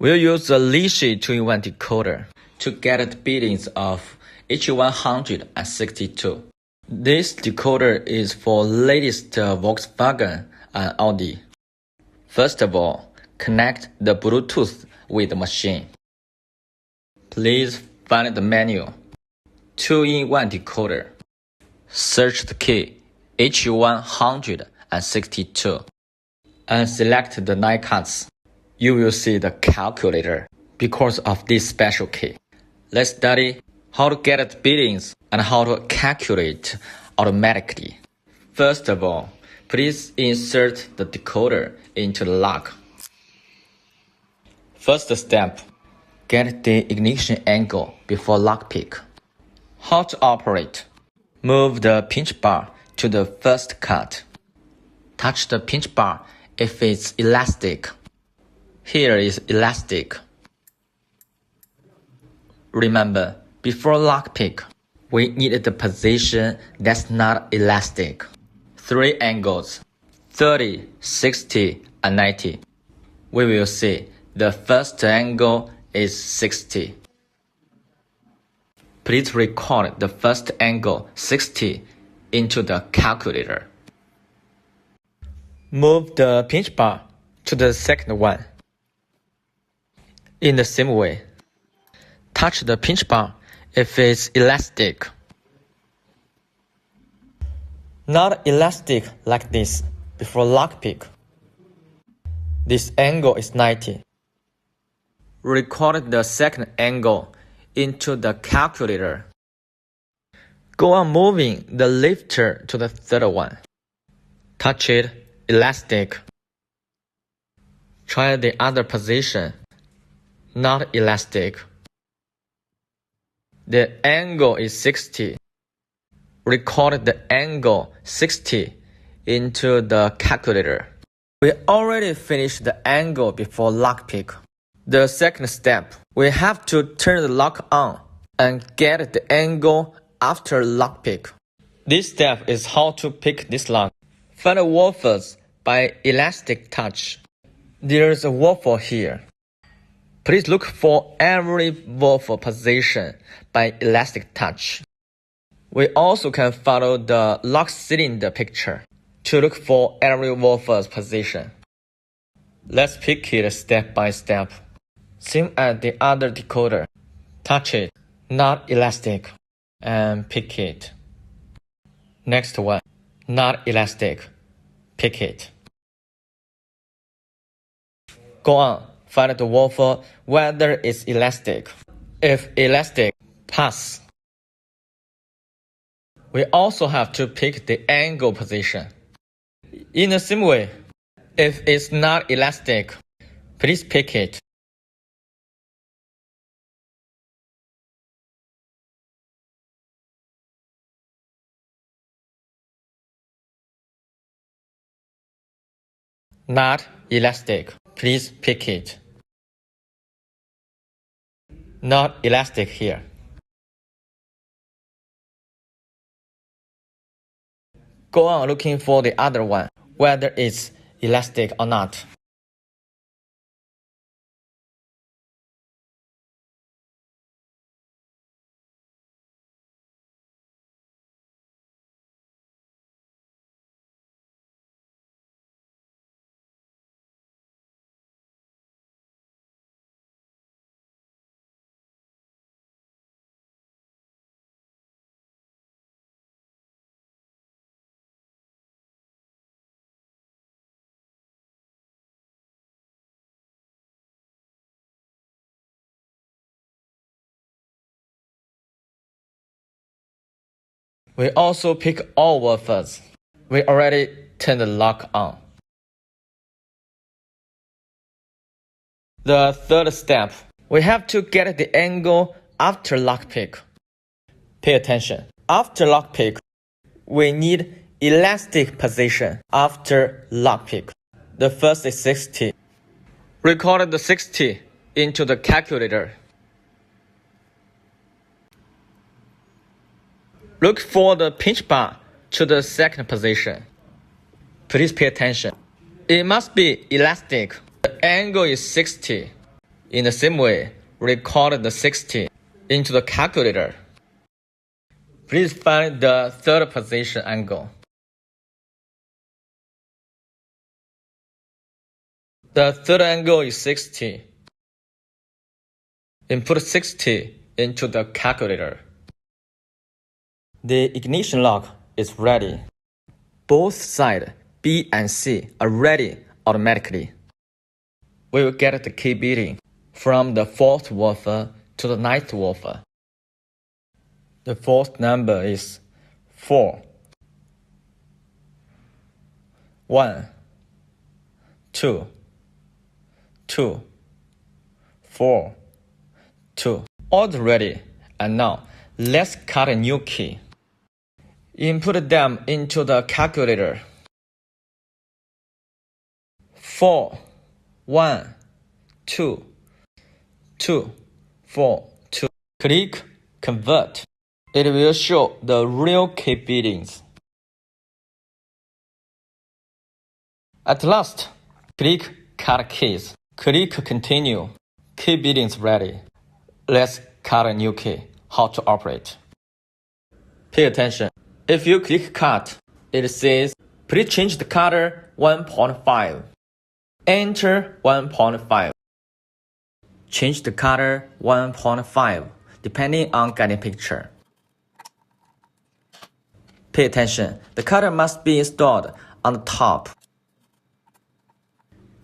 We'll use the Lishi 2-in-1 decoder to get the billings of Hu162. This decoder is for latest Volkswagen and Audi. First of all, connect the Bluetooth with the machine. Please find the menu, 2-in-1 decoder. Search the key Hu162 and select the 9 cards. You will see the calculator because of this special key. Let's study how to get the billings and how to calculate automatically. First of all, please insert the decoder into the lock. First step, get the ignition angle before lockpick. How to operate? Move the pinch bar to the first cut. Touch the pinch bar if it's elastic. Here is elastic. Remember, before lockpick, we need the position that's not elastic. 3 angles, 30, 60, and 90. We will see the first angle is 60. Please record the first angle 60 into the calculator. Move the pinch bar to the second one. In the same way, touch the pinch bar if it's elastic. Not elastic like this before lockpick. This angle is 90. Record the second angle into the calculator. Go on moving the lifter to the third one. Touch it elastic. Try the other position. Not elastic. The angle is 60. Record the angle 60 into the calculator. We already finished the angle before lockpick. The second step, we have to turn the lock on and get the angle after lockpick. This step is how to pick this lock. Find the waffles by elastic touch. There is a waffle here. Please look for every waffle position by elastic touch. We also can follow the lock cylinder picture to look for every waffle's position. Let's pick it step by step. Same as the other decoder. Touch it, not elastic, and pick it. Next one, not elastic, pick it. Go on, find the waffle whether it's elastic. If elastic, pass. We also have to pick the angle position. In the same way, if it's not elastic, please pick it. Not elastic, please pick it. Not elastic here. Go on looking for the other one, whether it's elastic or not. We also pick all waffles. We already turned the lock on. The third step, we have to get the angle after lockpick. Pay attention. After lockpick, we need elastic position after lockpick. The first is 60. Record the 60 into the calculator. Look for the pinch bar to the second position. Please pay attention. It must be elastic. The angle is 60. In the same way, record the 60 into the calculator. Please find the third position angle. The third angle is 60. Input 60 into the calculator. The ignition lock is ready. Both sides B and C are ready automatically. We will get the key beating from the fourth woofer to the ninth woofer. The fourth number is 4. 1, 2, 2, 4, 2. All ready. And now, let's cut a new key. Input them into the calculator. 4, 1, 2, 2, 4, 2. Click Convert. It will show the real key beatings. At last, click Cut Keys. Click Continue. Key beatings ready. Let's cut a new key. How to operate. Pay attention. If you click Cut, it says, please change the cutter 1.5. Enter 1.5. Change the cutter 1.5, depending on guiding picture. Pay attention. The cutter must be installed on the top.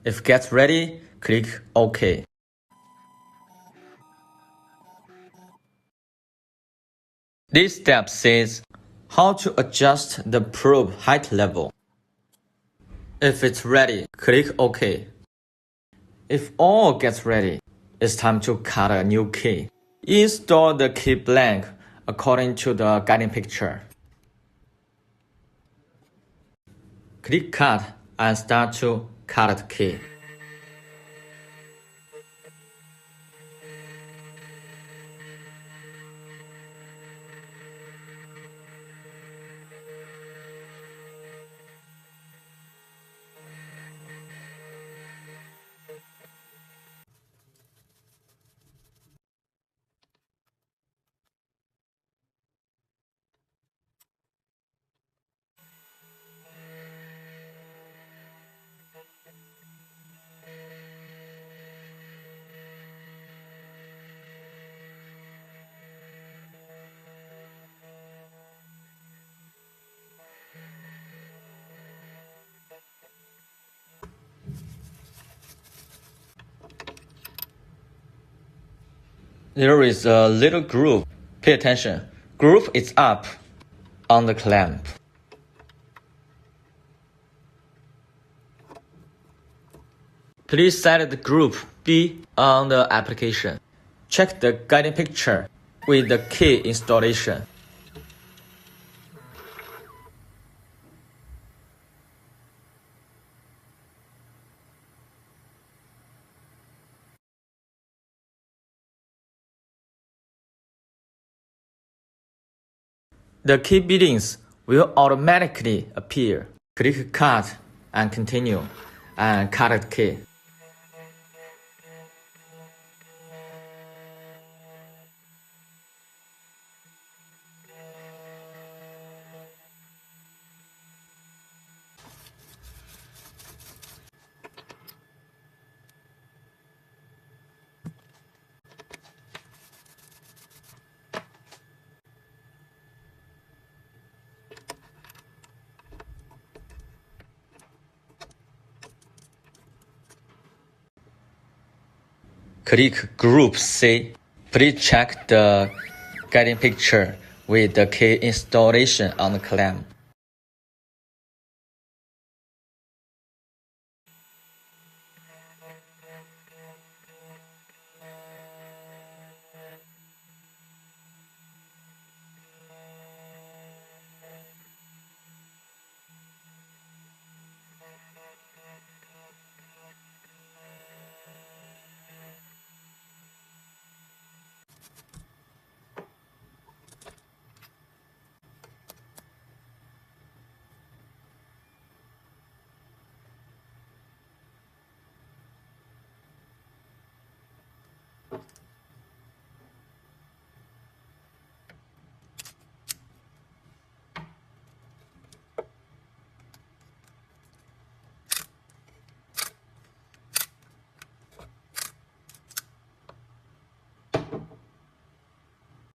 If it gets ready, click OK. This step says how to adjust the probe height level. If it's ready, click OK. If all gets ready, it's time to cut a new key. Install the key blank according to the guiding picture. Click Cut and start to cut the key. There is a little groove. Pay attention. Groove is up on the clamp. Please set the groove B on the application. Check the guiding picture with the key installation. The key beatings will automatically appear. Click Cut and Continue and cut the key. Click Group C. Please check the guiding picture with the key installation on the clamp.